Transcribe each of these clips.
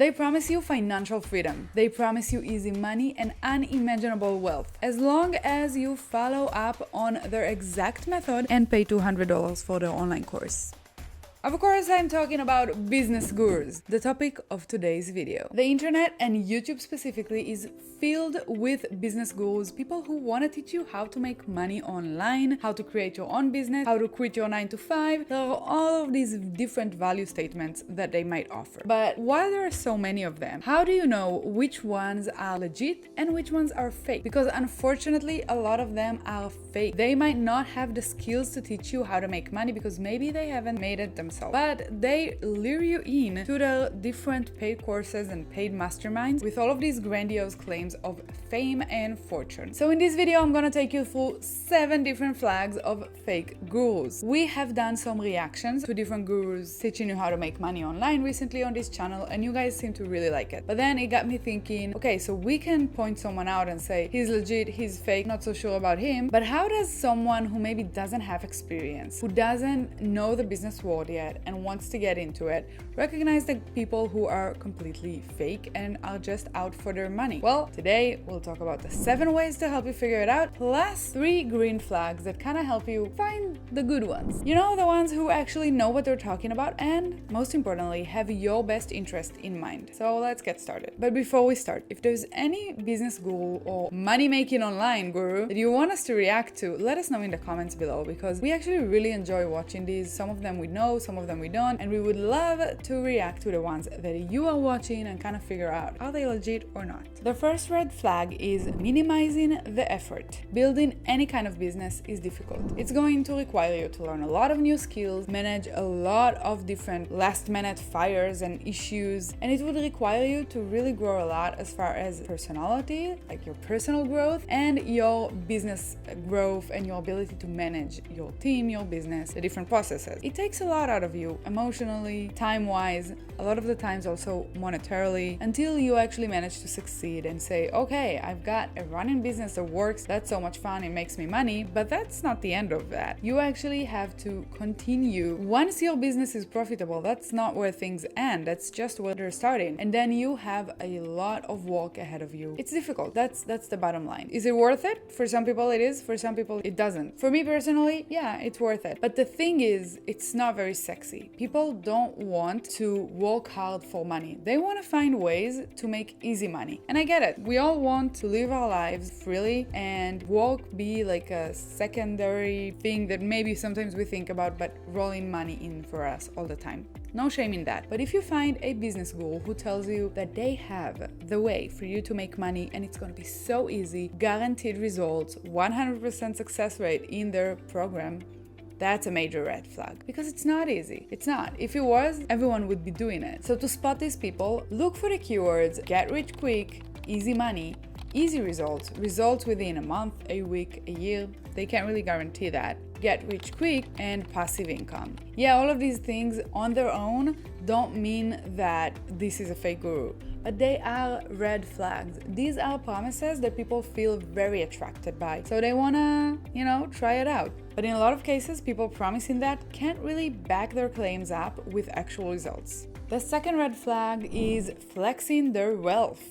They promise you financial freedom. They promise you easy money and unimaginable wealth, as long as you follow up on their exact method and pay $200 for their online course. Of course, I'm talking about business gurus, the topic of today's video. The internet, and YouTube specifically, is filled with business gurus, people who want to teach you how to make money online, how to create your own business, how to quit your 9 to 5. There are all of these different value statements that they might offer. But why there are so many of them? How do you know which ones are legit and which ones are fake? Because unfortunately, a lot of them are fake. They might not have the skills to teach you how to make money because maybe they haven't made it themselves. But they lure you in to the different paid courses and paid masterminds with all of these grandiose claims of fame and fortune. So in this video, I'm gonna take you through 7 different flags of fake gurus. We have done some reactions to different gurus teaching you how to make money online recently on this channel, and you guys seem to really like it. But then it got me thinking, okay, so we can point someone out and say, he's legit, he's fake, not so sure about him. But how does someone who maybe doesn't have experience, who doesn't know the business world yet, and wants to get into it, recognize the people who are completely fake and are just out for their money? Well, today we'll talk about the 7 ways to help you figure it out, plus 3 green flags that kind of help you find the good ones. You know, the ones who actually know what they're talking about and, most importantly, have your best interest in mind. So let's get started. But before we start, if there's any business guru or money-making online guru that you want us to react to, let us know in the comments below, because we actually really enjoy watching these. Some of them we know, some of them we don't, and we would love to react to the ones that you are watching and kind of figure out, are they legit or not? The first red flag is minimizing the effort. Building any kind of business is difficult. It's going to require you to learn a lot of new skills, manage a lot of different last-minute fires and issues, and it would require you to really grow a lot as far as personality, like your personal growth, and your business growth and your ability to manage your team, your business, the different processes. It takes a lot out of you emotionally, time-wise, a lot of the times also monetarily, until you actually manage to succeed and say, okay, I've got a running business that works, that's so much fun, it makes me money. But that's not the end of that. You actually have to continue. Once your business is profitable, that's not where things end, that's just where they're starting, and then you have a lot of work ahead of you. It's difficult. That's the bottom line. Is it worth it? For some people it is, for some people it doesn't. For me personally, yeah, it's worth it. But the thing is, it's not very sexy. People don't want to work hard for money. They want to find ways to make easy money. And I get it. We all want to live our lives freely, and work be like a secondary thing that maybe sometimes we think about, but rolling money in for us all the time. No shame in that. But if you find a business guru who tells you that they have the way for you to make money and it's going to be so easy, guaranteed results, 100% success rate in their program, that's a major red flag, because it's not easy. It's not. If it was, everyone would be doing it. So to spot these people, look for the keywords: get rich quick, easy money, easy results, results within a month, a week, a year. They can't really guarantee that. Get rich quick, and passive income. Yeah, all of these things on their own don't mean that this is a fake guru, but they are red flags. These are promises that people feel very attracted by, so they wanna, try it out. But in a lot of cases, people promising that can't really back their claims up with actual results. The second red flag is flexing their wealth.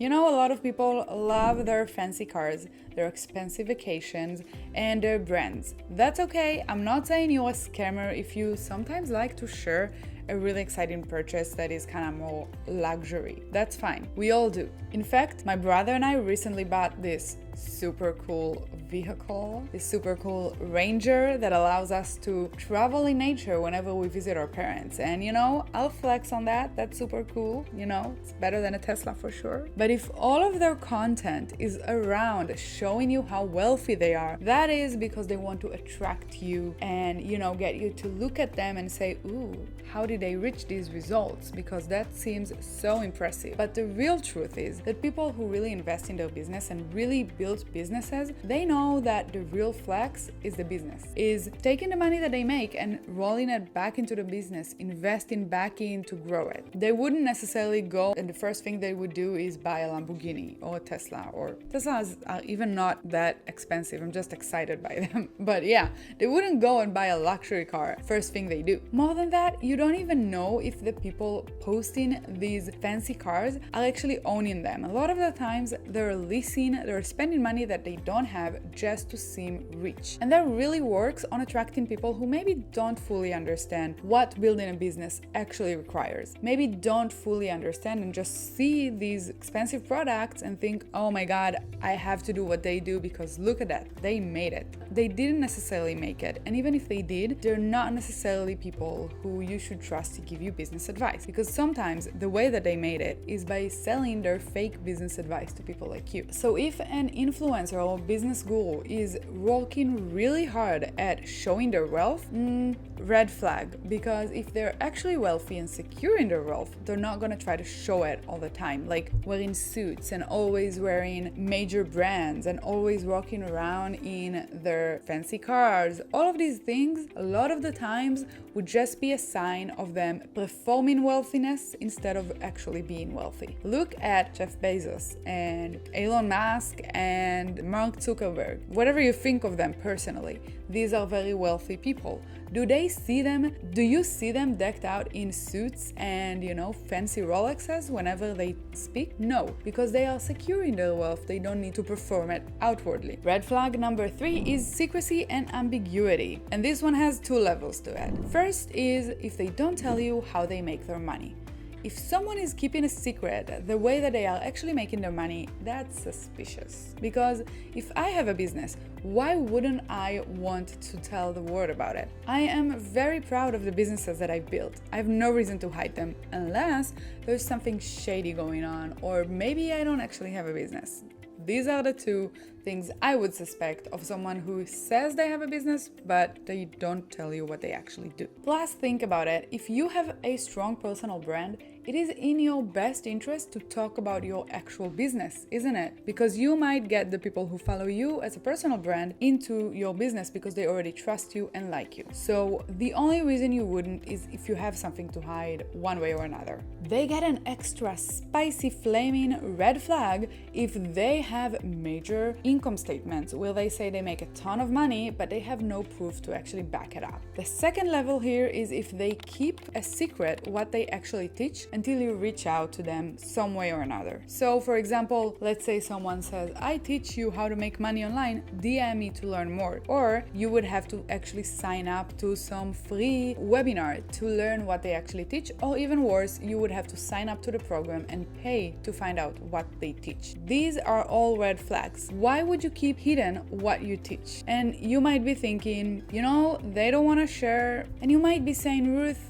A lot of people love their fancy cars, their expensive vacations, and their brands. That's okay. I'm not saying you're a scammer if you sometimes like to share a really exciting purchase that is kind of more luxury. That's fine. We all do. In fact, my brother and I recently bought this super cool vehicle, this super cool Ranger that allows us to travel in nature whenever we visit our parents. And I'll flex on that. That's super cool. It's better than a Tesla for sure. But if all of their content is around showing you how wealthy they are, that is because they want to attract you and, get you to look at them and say, ooh, how did they reach these results? Because that seems so impressive. But the real truth is that people who really invest in their business and really built businesses, they know that the real flex is the business, is taking the money that they make and rolling it back into the business, investing back in to grow it. They wouldn't necessarily go and the first thing they would do is buy a Lamborghini or a Tesla, or Teslas are even not that expensive. I'm just excited by them. But yeah, they wouldn't go and buy a luxury car first thing they do. More than that, you don't even know if the people posting these fancy cars are actually owning them. A lot of the times they're leasing, they're spending money that they don't have just to seem rich. And that really works on attracting people who maybe don't fully understand what building a business actually requires. Maybe don't fully understand and just see these expensive products and think, oh my God, I have to do what they do because look at that, they made it. They didn't necessarily make it. And even if they did, they're not necessarily people who you should trust to give you business advice, because sometimes the way that they made it is by selling their fake business advice to people like you. So if an influencer or business guru is working really hard at showing their wealth, red flag, because if they're actually wealthy and secure in their wealth, they're not gonna try to show it all the time, like wearing suits and always wearing major brands and always walking around in their fancy cars. All of these things, a lot of the times, would just be a sign of them performing wealthiness instead of actually being wealthy. Look at Jeff Bezos and Elon Musk and Mark Zuckerberg. Whatever you think of them personally, these are very wealthy people. Do you see them decked out in suits and, fancy Rolexes whenever they speak? No, because they are secure in their wealth. They don't need to perform it outwardly. Red flag number 3 is secrecy and ambiguity. And this one has 2 levels to it. First is if they don't tell you how they make their money. If someone is keeping a secret, the way that they are actually making their money, that's suspicious. Because if I have a business, why wouldn't I want to tell the world about it? I am very proud of the businesses that I've built. I have no reason to hide them unless there's something shady going on, or maybe I don't actually have a business. These are the 2 things I would suspect of someone who says they have a business, but they don't tell you what they actually do. Plus, think about it. If you have a strong personal brand, it is in your best interest to talk about your actual business, isn't it? Because you might get the people who follow you as a personal brand into your business because they already trust you and like you. So the only reason you wouldn't is if you have something to hide one way or another. They get an extra spicy flaming red flag if they have major income statements where they say they make a ton of money, but they have no proof to actually back it up. The second level here is if they keep a secret what they actually teach until you reach out to them some way or another. So for example, let's say someone says, I teach you how to make money online, DM me to learn more. Or you would have to actually sign up to some free webinar to learn what they actually teach, or even worse, you would have to sign up to the program and pay to find out what they teach. These are all red flags. Why would you keep hidden what you teach? And you might be thinking, they don't want to share. And you might be saying, Ruth,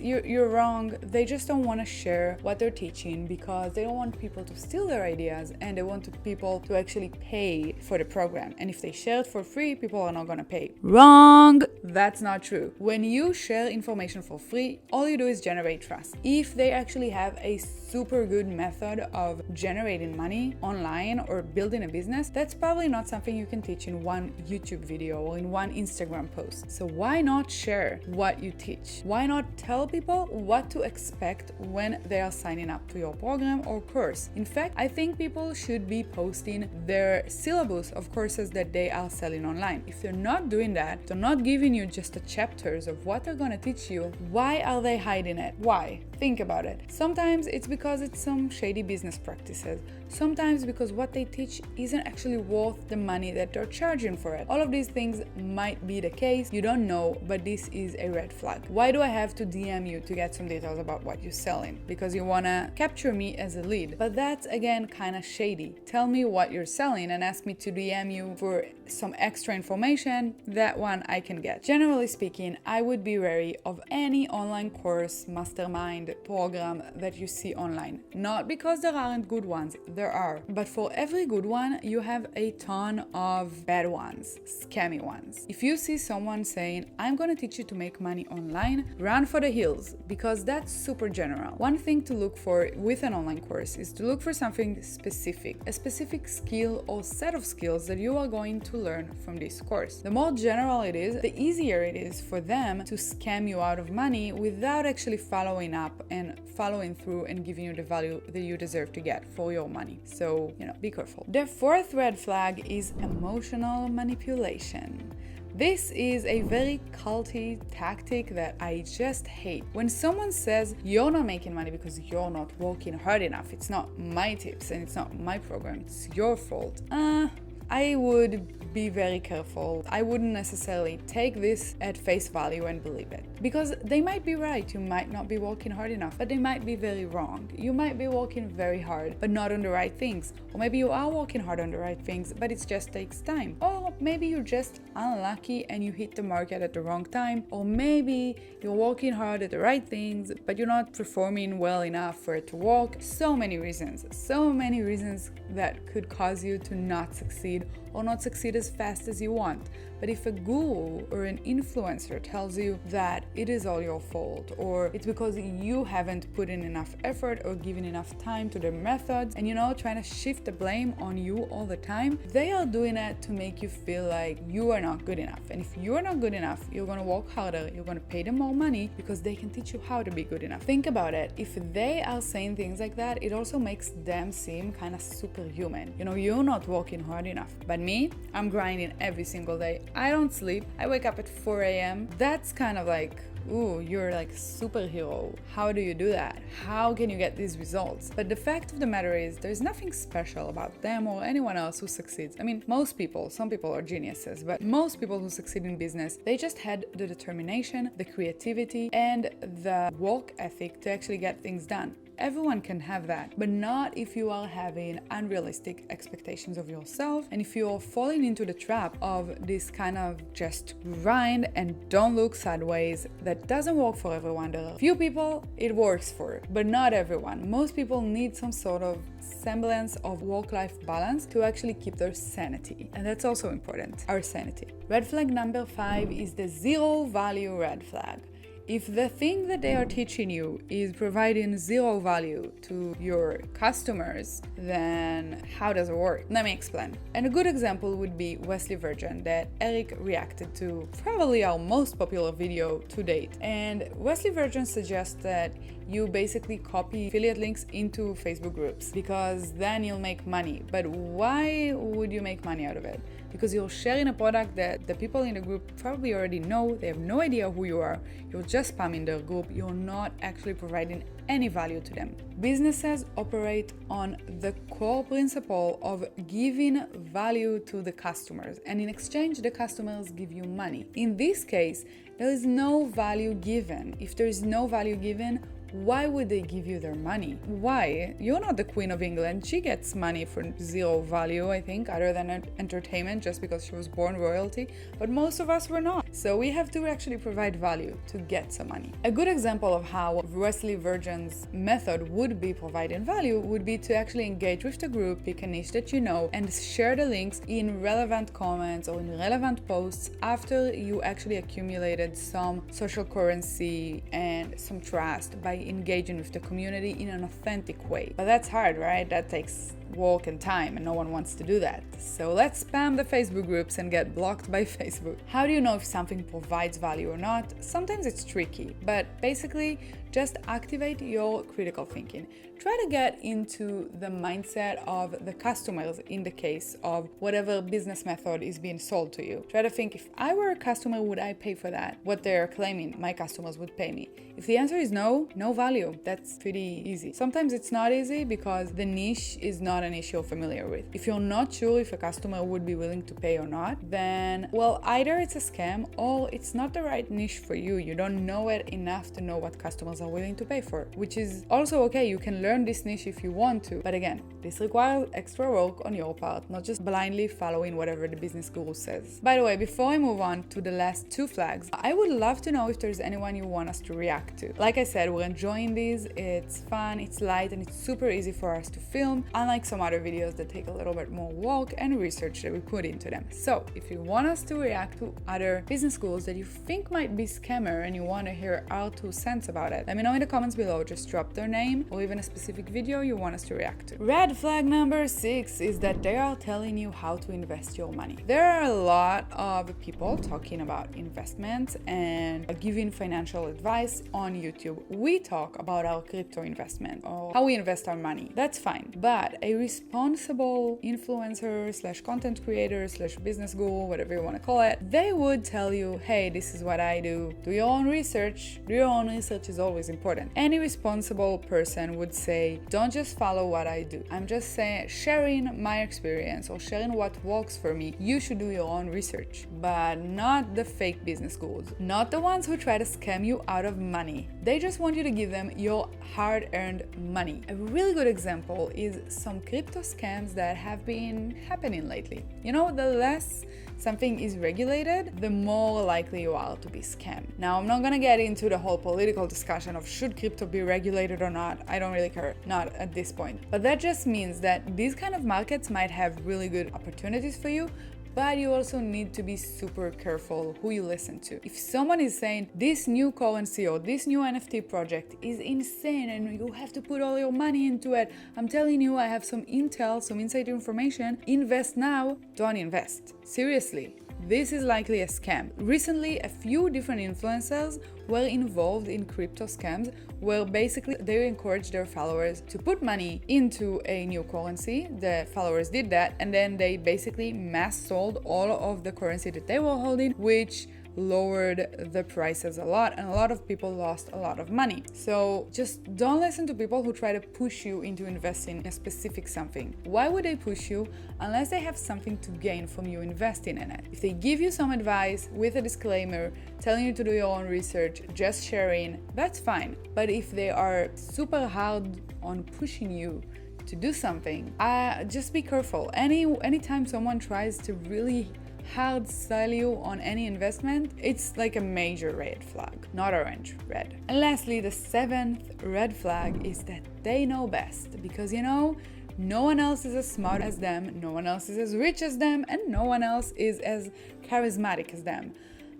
you're wrong. They just don't want to share what they're teaching because they don't want people to steal their ideas, and they want people to actually pay for the program. And if they share it for free, people are not going to pay. Wrong! That's not true. When you share information for free, all you do is generate trust. If they actually have a super good method of generating money online or building a business, that's probably not something you can teach in one YouTube video or in one Instagram post. So why not share what you teach? Why not tell people what to expect when they are signing up to your program or course? In fact, I think people should be posting their syllabus of courses that they are selling online. If they're not doing that, they're not giving you just the chapters of what they're going to teach you, why are they hiding it? Why? Think about it. Sometimes it's because it's some shady business practices. Sometimes because what they teach isn't actually worth the money that they're charging for it. All of these things might be the case. You don't know, but this is a red flag. Why do I have to DM you to get some details about what you're selling? Because you want to capture me as a lead. But that's, again, kind of shady. Tell me what you're selling and ask me to DM you for some extra information, that one I can get. Generally speaking, I would be wary of any online course, mastermind, program that you see online. Not because there aren't good ones, there are. But for every good one, you have a ton of bad ones, scammy ones. If you see someone saying, I'm gonna teach you to make money online, run for the hills, because that's super general. One thing to look for with an online course is to look for something specific, a specific skill or set of skills that you are going to learn from this course. The more general it is, the easier it is for them to scam you out of money without actually following up and following through and giving you the value that you deserve to get for your money. So, be careful. The fourth red flag is emotional manipulation. This is a very culty tactic that I just hate. When someone says you're not making money because you're not working hard enough, it's not my tips and it's not my program, it's your fault. I would be very careful. I wouldn't necessarily take this at face value and believe it. Because they might be right, you might not be working hard enough, but they might be very wrong. You might be working very hard, but not on the right things. Or maybe you are working hard on the right things, but it just takes time. Or maybe you're just unlucky and you hit the market at the wrong time. Or maybe you're working hard at the right things, but you're not performing well enough for it to work. So many reasons that could cause you to not succeed or not succeed as fast as you want. But if a guru or an influencer tells you that it is all your fault, or it's because you haven't put in enough effort or given enough time to their methods, and trying to shift the blame on you all the time, they are doing it to make you feel like you are not good enough. And if you are not good enough, you're gonna work harder, you're gonna pay them more money because they can teach you how to be good enough. Think about it. If they are saying things like that, it also makes them seem kind of superhuman. You're not working hard enough. But me, I'm grinding every single day. I don't sleep. I wake up at 4 a.m. That's kind of like, ooh, you're like a superhero. How do you do that? How can you get these results? But the fact of the matter is, there's nothing special about them or anyone else who succeeds. I mean, most people, some people are geniuses, but most people who succeed in business, they just had the determination, the creativity, and the work ethic to actually get things done. Everyone can have that, but not if you are having unrealistic expectations of yourself and if you're falling into the trap of this kind of just grind and don't look sideways that doesn't work for everyone. There are few people it works for, but not everyone. Most people need some sort of semblance of work-life balance to actually keep their sanity. And that's also important, our sanity. Red flag number 5 is the zero value red flag. If the thing that they are teaching you is providing zero value to your customers, then how does it work? Let me explain. And a good example would be Wesley Virgin that Eric reacted to, probably our most popular video to date. And Wesley Virgin suggests that you basically copy affiliate links into Facebook groups because then you'll make money. But why would you make money out of it? Because you're sharing a product that the people in the group probably already know. They have no idea who you are. You're just spamming their group. You're not actually providing any value to them. Businesses operate on the core principle of giving value to the customers, and in exchange, the customers give you money. In this case, there is no value given. If there is no value given, why would they give you their money? Why? You're not the Queen of England. She gets money for zero value, I think, other than entertainment, just because she was born royalty. But most of us were not. So we have to actually provide value to get some money. A good example of how Wesley Virgin's method would be providing value would be to actually engage with the group, pick a niche that you know, and share the links in relevant comments or in relevant posts after you actually accumulated some social currency and some trust by engaging with the community in an authentic way. But that's hard, right? That takes work and time, and no one wants to do that. So let's spam the Facebook groups and get blocked by Facebook. How do you know if something provides value or not? Sometimes it's tricky, but basically just activate your critical thinking. Try to get into the mindset of the customers in the case of whatever business method is being sold to you. Try to think, if I were a customer, would I pay for that? What they're claiming my customers would pay me. If the answer is no, no value. That's pretty easy. Sometimes it's not easy because the niche is not an issue you're familiar with. If you're not sure if a customer would be willing to pay or not, then, well, either it's a scam or it's not the right niche for you. You don't know it enough to know what customers are willing to pay for, which is also okay. You can learn this niche if you want to. But again, this requires extra work on your part, not just blindly following whatever the business guru says. By the way, before I move on to the last 2 flags, I would love to know if there's anyone you want us to react to. Like I said, we're enjoying these. It's fun, it's light, and it's super easy for us to film, unlike some other videos that take a little bit more work and research that we put into them. So if you want us to react to other business schools that you think might be scammer and you want to hear our 2 cents about it, let me know in the comments below. Just drop their name or even a specific video you want us to react to. Red flag number 6 is that they are telling you how to invest your money. There are a lot of people talking about investments and giving financial advice on YouTube. We talk about our crypto investment or how we invest our money. That's fine. But a responsible influencer / content creator / business guru, whatever you want to call it, they would tell you, hey, this is what I do. Do your own research. Do your own research is always important. Any responsible person would say, don't just follow what I do. I'm just saying, sharing my experience or sharing what works for me. You should do your own research, but not the fake business gurus, not the ones who try to scam you out of money. They just want you to give them your hard-earned money. A really good example is some crypto scams that have been happening lately. You know, the less something is regulated, the more likely you are to be scammed. Now, I'm not gonna get into the whole political discussion of should crypto be regulated or not. I don't really care, not at this point. But that just means that these kind of markets might have really good opportunities for you, but you also need to be super careful who you listen to. If someone is saying this new currency or this new NFT project is insane and you have to put all your money into it, I'm telling you, I have some intel, some inside information, invest now, don't invest. Seriously. This is likely a scam. Recently, a few different influencers were involved in crypto scams where basically they encouraged their followers to put money into a new currency. The followers did that and then they basically mass sold all of the currency that they were holding, which lowered the prices a lot and a lot of people lost a lot of money. So just don't listen to people who try to push you into investing in a specific something. Why would they push you unless they have something to gain from you investing in it? If they give you some advice with a disclaimer telling you to do your own research, just sharing, that's fine. But if they are super hard on pushing you to do something, just be careful. Anytime someone tries to really hard sell you on any investment, it's like a major red flag, not orange, red. And lastly, the 7th red flag is that they know best, because you know, no one else is as smart as them, no one else is as rich as them, and no one else is as charismatic as them.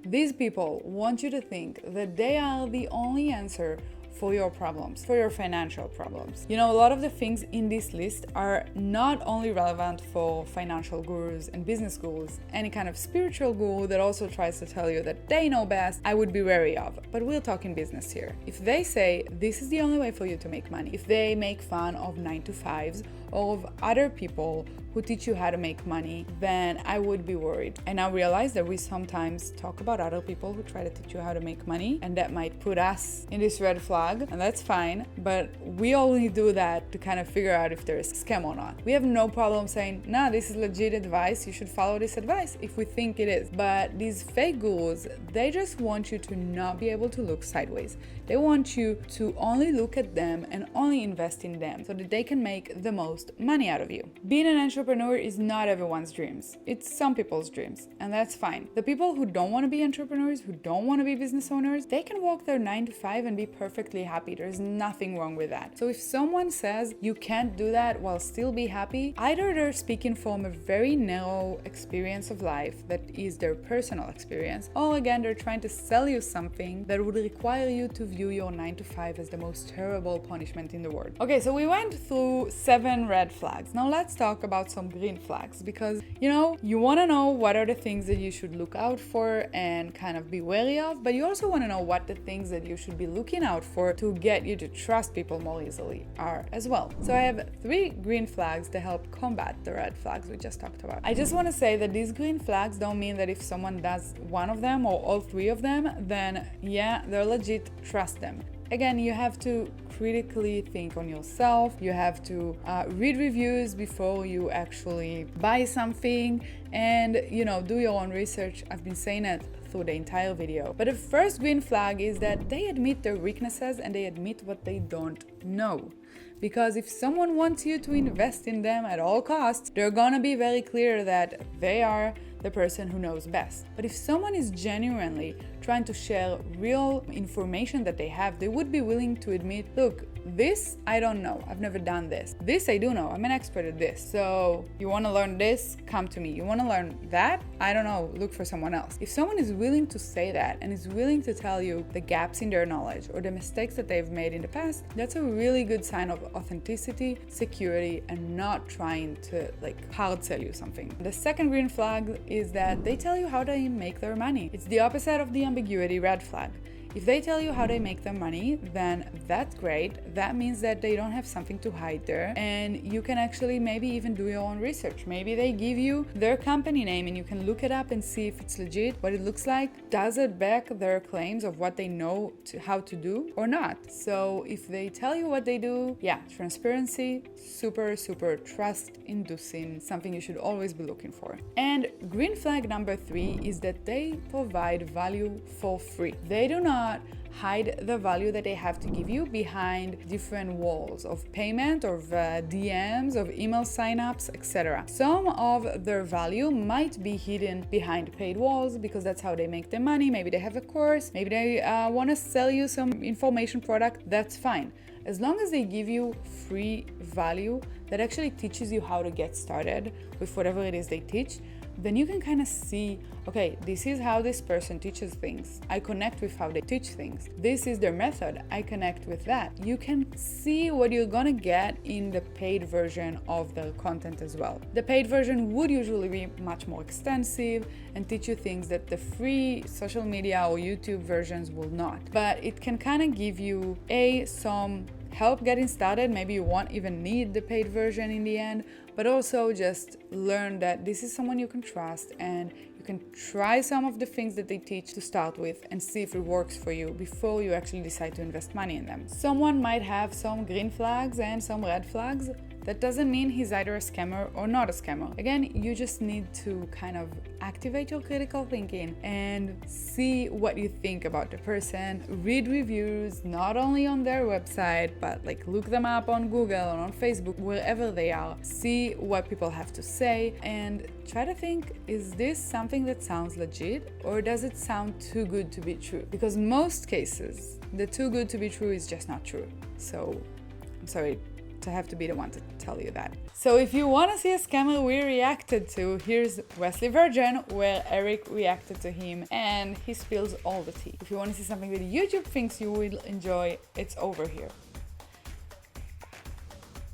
These people want you to think that they are the only answer for your problems, for your financial problems. You know, a lot of the things in this list are not only relevant for financial gurus and business gurus. Any kind of spiritual guru that also tries to tell you that they know best, I would be wary of. But we'll talk in business here. If they say this is the only way for you to make money, if they make fun of 9-to-5s or of other people who teach you how to make money, then I would be worried. I now realize that we sometimes talk about other people who try to teach you how to make money, and that might put us in this red flag, and that's fine, but we only do that to kind of figure out if there's a scam or not. We have no problem saying, nah, this is legit advice, you should follow this advice if we think it is. But these fake gurus, they just want you to not be able to look sideways. They want you to only look at them and only invest in them so that they can make the most money out of you. Being an entrepreneur is not everyone's dreams. It's some people's dreams, and that's fine. The people who don't want to be entrepreneurs, who don't want to be business owners, they can work their 9-to-5 and be perfectly happy. There's nothing wrong with that. So if someone says you can't do that while still be happy, either they're speaking from a very narrow experience of life that is their personal experience, or again, they're trying to sell you something that would require you to view your 9-to-5 as the most terrible punishment in the world. Okay, so we went through 7 red flags. Now let's talk about some green flags, because you know, you want to know what are the things that you should look out for and kind of be wary of, but you also want to know what the things that you should be looking out for to get you to trust people more easily are as well. So I have 3 green flags to help combat the red flags we just talked about. I just want to say that these green flags don't mean that if someone does one of them or all 3 of them, then yeah, they're legit, trust them. Again, you have to critically think on yourself. You have to read reviews before you actually buy something, and you know, do your own research. I've been saying it through the entire video. But the first green flag is that they admit their weaknesses and they admit what they don't know. Because if someone wants you to invest in them at all costs, they're gonna be very clear that they are the person who knows best. But if someone is genuinely trying to share real information that they have, they would be willing to admit, look, this I don't know, I've never done this. This I do know, I'm an expert at this. So you want to learn this? Come to me. You want to learn that? I don't know, look for someone else. If someone is willing to say that and is willing to tell you the gaps in their knowledge or the mistakes that they've made in the past, that's a really good sign of authenticity, security, and not trying to hard sell you something. The second green flag is that they tell you how they make their money. It's the opposite of the ambiguity red flag. If they tell you how they make their money, then that's great. That means that they don't have something to hide there, and you can actually maybe even do your own research. Maybe they give you their company name and you can look it up and see if it's legit, what it looks like. Does it back their claims of what they know how to do or not? So if they tell you what they do, yeah, transparency, super trust inducing, something you should always be looking for. And green flag number 3 is that they provide value for free. They do not hide the value that they have to give you behind different walls of payment, of DMs, of email signups, etc. Some of their value might be hidden behind paid walls because that's how they make their money. Maybe they have a course, maybe they want to sell you some information product. That's fine. As long as they give you free value that actually teaches you how to get started with whatever it is they teach, then you can kind of see, okay, this is how this person teaches things. I connect with how they teach things. This is their method. I connect with that. You can see what you're gonna get in the paid version of the content as well. The paid version would usually be much more extensive and teach you things that the free social media or YouTube versions will not. But it can kind of give you some help getting started. Maybe you won't even need the paid version in the end, but also just learn that this is someone you can trust and you can try some of the things that they teach to start with and see if it works for you before you actually decide to invest money in them. Someone might have some green flags and some red flags. That doesn't mean he's either a scammer or not a scammer. Again, you just need to kind of activate your critical thinking and see what you think about the person. Read reviews, not only on their website, but look them up on Google or on Facebook, wherever they are. See what people have to say and try to think, is this something that sounds legit or does it sound too good to be true? Because most cases, the too good to be true is just not true. So I'm sorry to have to be the one to tell you that. So if you want to see a scammer we reacted to, here's Wesley Virgin, where Eric reacted to him and he spills all the tea. If you want to see something that YouTube thinks you will enjoy, it's over here.